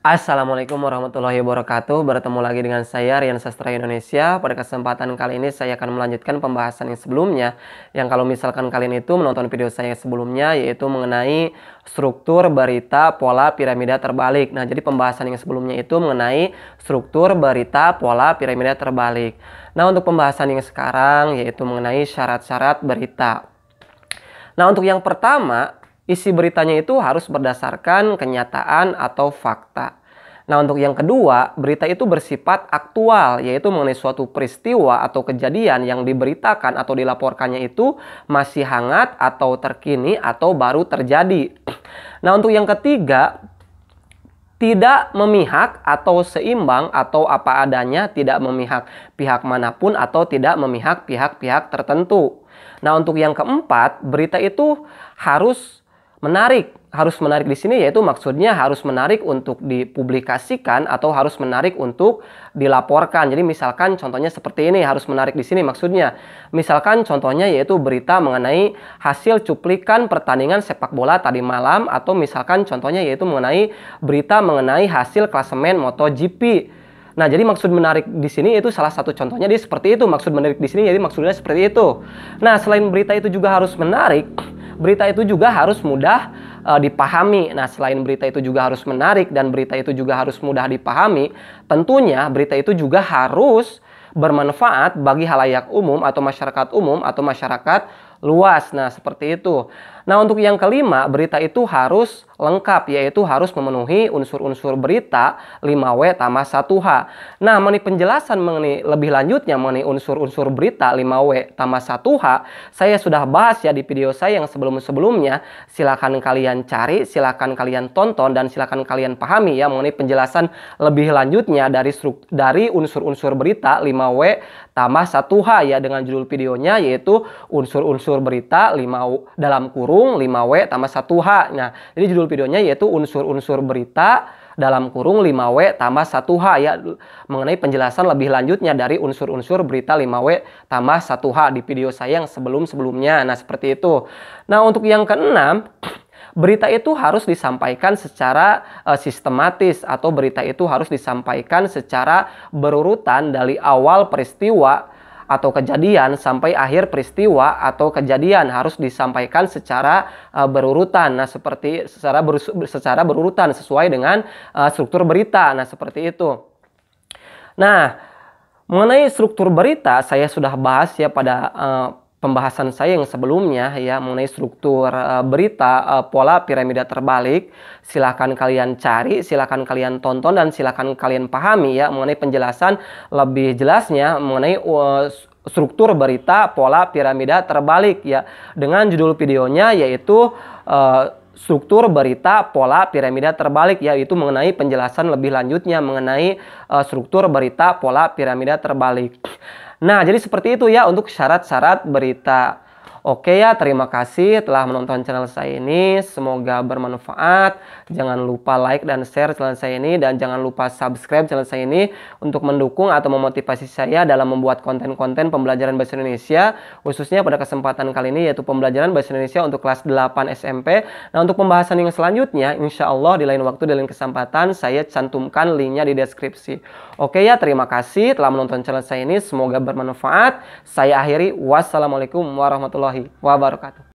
Assalamualaikum warahmatullahi wabarakatuh. Bertemu lagi dengan saya Rian Sastra Indonesia. Pada kesempatan kali ini saya akan melanjutkan pembahasan yang sebelumnya. Yang kalau misalkan kalian itu menonton video saya sebelumnya, yaitu mengenai struktur berita pola piramida terbalik. Nah, jadi pembahasan yang sebelumnya itu mengenai struktur berita pola piramida terbalik. Nah, untuk pembahasan yang sekarang yaitu mengenai syarat-syarat berita. Nah, untuk yang pertama, isi beritanya itu harus berdasarkan kenyataan atau fakta. Nah, untuk yang kedua, berita itu bersifat aktual, yaitu mengenai suatu peristiwa atau kejadian yang diberitakan atau dilaporkannya itu masih hangat atau terkini atau baru terjadi. Nah, untuk yang ketiga, tidak memihak atau seimbang atau apa adanya, tidak memihak pihak manapun atau tidak memihak pihak-pihak tertentu. Nah, untuk yang keempat, berita itu harus menarik. Harus menarik di sini yaitu maksudnya harus menarik untuk dipublikasikan atau harus menarik untuk dilaporkan. Jadi misalkan contohnya seperti ini, harus menarik di sini maksudnya. Misalkan contohnya yaitu berita mengenai hasil cuplikan pertandingan sepak bola tadi malam, atau misalkan contohnya yaitu mengenai berita mengenai hasil klasemen MotoGP. Nah, jadi maksud menarik di sini itu salah satu contohnya dia seperti itu. Maksud menarik di sini jadi maksudnya seperti itu. Nah, selain berita itu juga harus menarik, berita itu juga harus mudah dipahami. Nah, selain berita itu juga harus menarik dan berita itu juga harus mudah dipahami, tentunya berita itu juga harus bermanfaat bagi halayak umum atau masyarakat luas. Nah, seperti itu. Nah, untuk yang kelima, berita itu harus lengkap, yaitu harus memenuhi unsur-unsur berita 5W tambah 1H. Nah, mengenai penjelasan mengenai lebih lanjutnya mengenai unsur-unsur berita 5W tambah 1H, saya sudah bahas ya di video saya yang sebelum-sebelumnya. Silakan kalian cari, silakan kalian tonton, dan silakan kalian pahami ya mengenai penjelasan lebih lanjutnya dari unsur-unsur berita 5W tambah 1H ya, dengan judul videonya yaitu unsur-unsur berita 5 dalam kurung 5W tambah 1H. Nah, jadi judul videonya yaitu unsur-unsur berita dalam kurung 5W tambah 1H ya, mengenai penjelasan lebih lanjutnya dari unsur-unsur berita 5W tambah 1H di video saya yang sebelum-sebelumnya. Nah, seperti itu. Nah, untuk yang keenam, berita itu harus disampaikan secara sistematis, atau berita itu harus disampaikan secara berurutan dari awal peristiwa atau kejadian sampai akhir peristiwa atau kejadian, harus disampaikan secara berurutan. Nah, seperti secara berurutan sesuai dengan struktur berita. Nah, seperti itu. Nah, mengenai struktur berita saya sudah bahas ya pada pembahasan saya yang sebelumnya ya, mengenai struktur berita pola piramida terbalik. Silahkan kalian cari, silahkan kalian tonton, dan silahkan kalian pahami ya mengenai penjelasan lebih jelasnya mengenai struktur berita pola piramida terbalik ya, dengan judul videonya yaitu struktur berita pola piramida terbalik, yaitu mengenai penjelasan lebih lanjutnya mengenai struktur berita pola piramida terbalik. Nah, jadi seperti itu ya untuk syarat-syarat berita. Oke ya, terima kasih telah menonton channel saya ini. Semoga bermanfaat. Jangan lupa like dan share channel saya ini, dan jangan lupa subscribe channel saya ini untuk mendukung atau memotivasi saya dalam membuat konten-konten pembelajaran bahasa Indonesia, khususnya pada kesempatan kali ini yaitu pembelajaran bahasa Indonesia untuk kelas 8 SMP. Nah, untuk pembahasan yang selanjutnya, insya Allah di lain waktu, di lain kesempatan, saya cantumkan linknya di deskripsi. Oke ya, terima kasih telah menonton channel saya ini. Semoga bermanfaat. Saya akhiri. Wassalamualaikum warahmatullahi wabarakatuh.